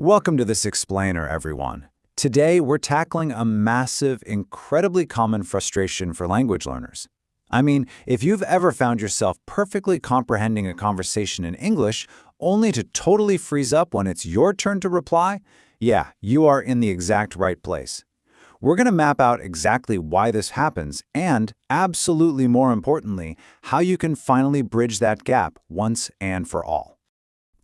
Welcome to this explainer, everyone. Today, we're tackling a massive, incredibly common frustration for language learners. I mean, if you've ever found yourself perfectly comprehending a conversation in English, only to totally freeze up when it's your turn to reply, yeah, you are in the exact right place. We're going to map out exactly why this happens and, absolutely more importantly, how you can finally bridge that gap once and for all.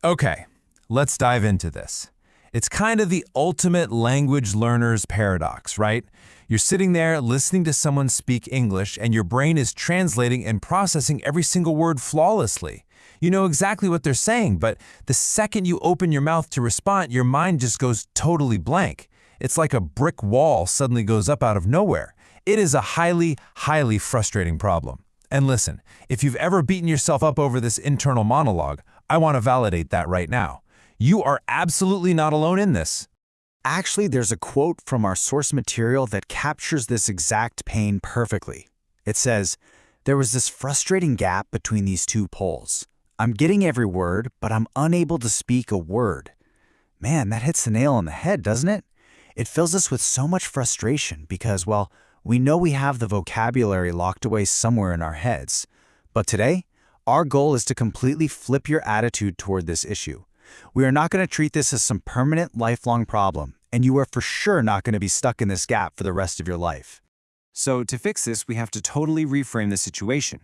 Okay, let's dive into this. It's kind of the ultimate language learner's paradox, right? You're sitting there listening to someone speak English and your brain is translating and processing every single word flawlessly. You know exactly what they're saying, but the second you open your mouth to respond, your mind just goes totally blank. It's like a brick wall suddenly goes up out of nowhere. It is a highly, highly frustrating problem. And listen, if you've ever beaten yourself up over this internal monologue, I want to validate that right now. You are absolutely not alone in this. Actually, there's a quote from our source material that captures this exact pain perfectly. It says, "There was this frustrating gap between these two poles. I'm getting every word, but I'm unable to speak a word." Man, that hits the nail on the head, doesn't it? It fills us with so much frustration because, well, we know we have the vocabulary locked away somewhere in our heads. But today, our goal is to completely flip your attitude toward this issue. We are not going to treat this as some permanent, lifelong problem, and you are for sure not going to be stuck in this gap for the rest of your life. So to fix this, we have to totally reframe the situation.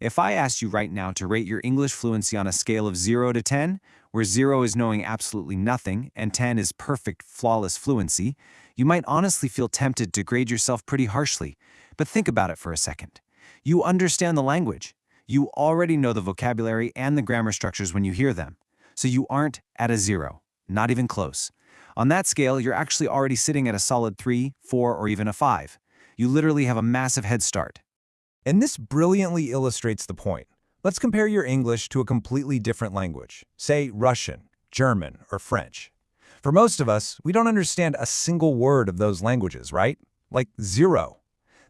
If I asked you right now to rate your English fluency on a scale of 0 to 10, where 0 is knowing absolutely nothing and 10 is perfect, flawless fluency, you might honestly feel tempted to grade yourself pretty harshly. But think about it for a second. You understand the language. You already know the vocabulary and the grammar structures when you hear them. So you aren't at a 0, not even close. On that scale, you're actually already sitting at a solid 3, 4, or even a 5. You literally have a massive head start. And this brilliantly illustrates the point. Let's compare your English to a completely different language, say Russian, German, or French. For most of us, we don't understand a single word of those languages, right? Like 0.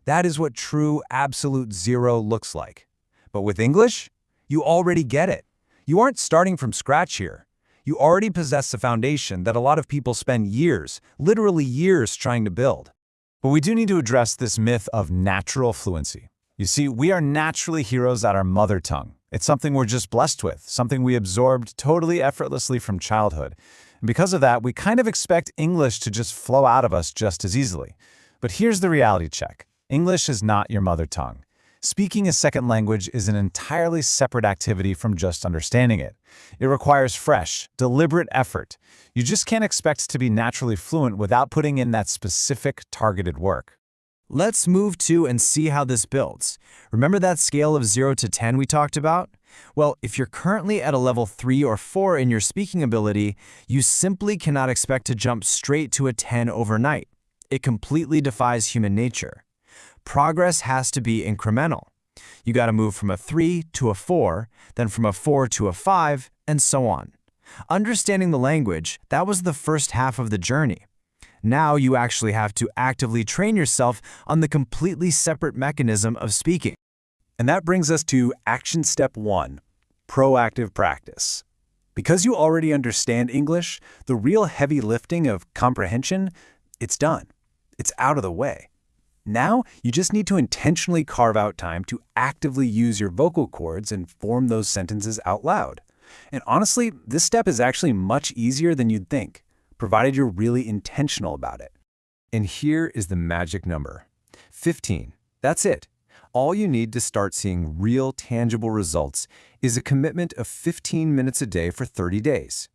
That is what true absolute 0 looks like. But with English, you already get it. You aren't starting from scratch here. You already possess a foundation that a lot of people spend years, literally years, trying to build. But we do need to address this myth of natural fluency. You see, we are naturally heroes at our mother tongue. It's something we're just blessed with, something we absorbed totally effortlessly from childhood. And because of that, we kind of expect English to just flow out of us just as easily. But here's the reality check. English is not your mother tongue. Speaking a second language is an entirely separate activity from just understanding it. It requires fresh, deliberate effort. You just can't expect to be naturally fluent without putting in that specific, targeted work. Let's move to and see how this builds. Remember that scale of 0 to 10 we talked about? Well, if you're currently at a level 3 or 4 in your speaking ability, you simply cannot expect to jump straight to a 10 overnight. It completely defies human nature. Progress has to be incremental. You got to move from a 3 to a 4, then from a 4 to a 5, and so on. Understanding the language, that was the first half of the journey. Now you actually have to actively train yourself on the completely separate mechanism of speaking. And that brings us to action step 1, proactive practice. Because you already understand English, the real heavy lifting of comprehension, it's done. It's out of the way. Now, you just need to intentionally carve out time to actively use your vocal cords and form those sentences out loud. And honestly, this step is actually much easier than you'd think, provided you're really intentional about it. And here is the magic number. 15. That's it. All you need to start seeing real, tangible results is a commitment of 15 minutes a day for 30 days.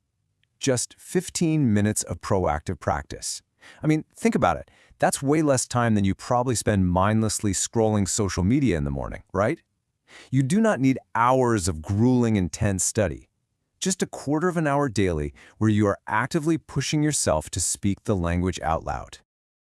Just 15 minutes of proactive practice. I mean, think about it. That's way less time than you probably spend mindlessly scrolling social media in the morning, right? You do not need hours of grueling, intense study. Just a quarter of an hour daily where you are actively pushing yourself to speak the language out loud.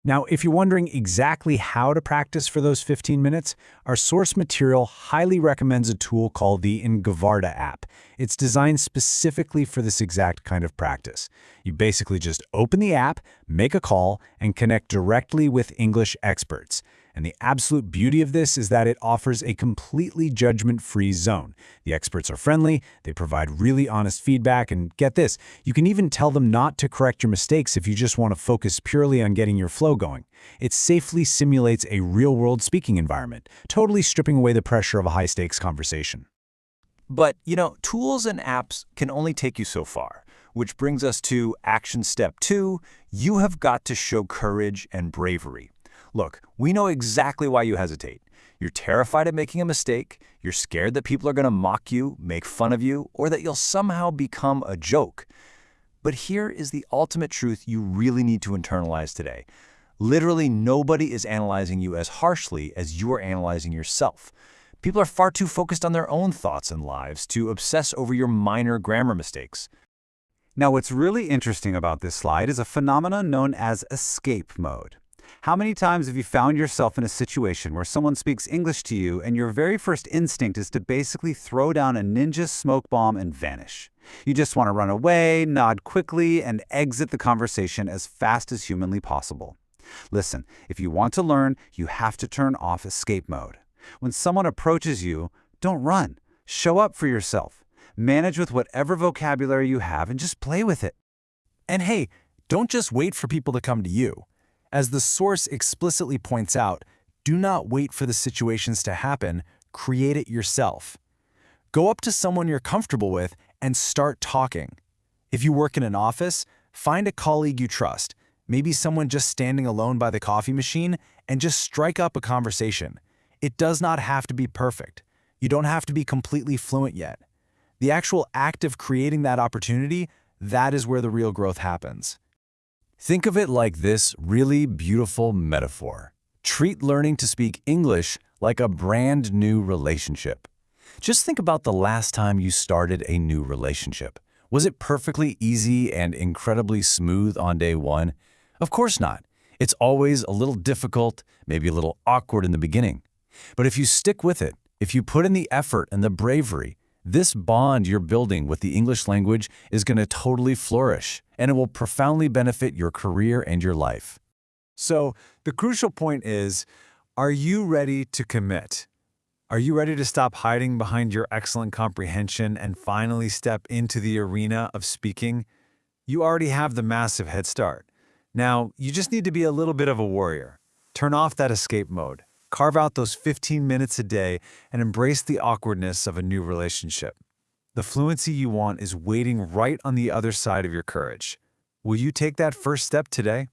Now, if you're wondering exactly how to practice for those 15 minutes, our source material highly recommends a tool called the Ingavarda app. It's designed specifically for this exact kind of practice. You basically just open the app, make a call, and connect directly with English experts. And the absolute beauty of this is that it offers a completely judgment-free zone. The experts are friendly, they provide really honest feedback, and get this, you can even tell them not to correct your mistakes if you just want to focus purely on getting your flow going. It safely simulates a real-world speaking environment, totally stripping away the pressure of a high-stakes conversation. But, tools and apps can only take you so far, which brings us to action step 2. You have got to show courage and bravery. Look, we know exactly why you hesitate. You're terrified of making a mistake, you're scared that people are going to mock you, make fun of you, or that you'll somehow become a joke. But here is the ultimate truth you really need to internalize today. Literally nobody is analyzing you as harshly as you are analyzing yourself. People are far too focused on their own thoughts and lives to obsess over your minor grammar mistakes. Now, what's really interesting about this slide is a phenomenon known as escape mode. How many times have you found yourself in a situation where someone speaks English to you and your very first instinct is to basically throw down a ninja smoke bomb and vanish? You just want to run away, nod quickly, and exit the conversation as fast as humanly possible. Listen, if you want to learn, you have to turn off escape mode. When someone approaches you, don't run. Show up for yourself. Manage with whatever vocabulary you have and just play with it. And hey, don't just wait for people to come to you. As the source explicitly points out, do not wait for the situations to happen, create it yourself. Go up to someone you're comfortable with and start talking. If you work in an office, find a colleague you trust, maybe someone just standing alone by the coffee machine, and just strike up a conversation. It does not have to be perfect. You don't have to be completely fluent yet. The actual act of creating that opportunity, that is where the real growth happens. Think of it like this really beautiful metaphor. Treat learning to speak English like a brand new relationship. Just think about the last time you started a new relationship. Was it perfectly easy and incredibly smooth on day one? Of course not. It's always a little difficult, maybe a little awkward in the beginning. But if you stick with it, if you put in the effort and the bravery, this bond you're building with the English language is going to totally flourish, and it will profoundly benefit your career and your life. So, the crucial point is, are you ready to commit? Are you ready to stop hiding behind your excellent comprehension and finally step into the arena of speaking? You already have the massive head start. Now, you just need to be a little bit of a warrior. Turn off that escape mode. Carve out those 15 minutes a day and embrace the awkwardness of a new relationship. The fluency you want is waiting right on the other side of your courage. Will you take that first step today?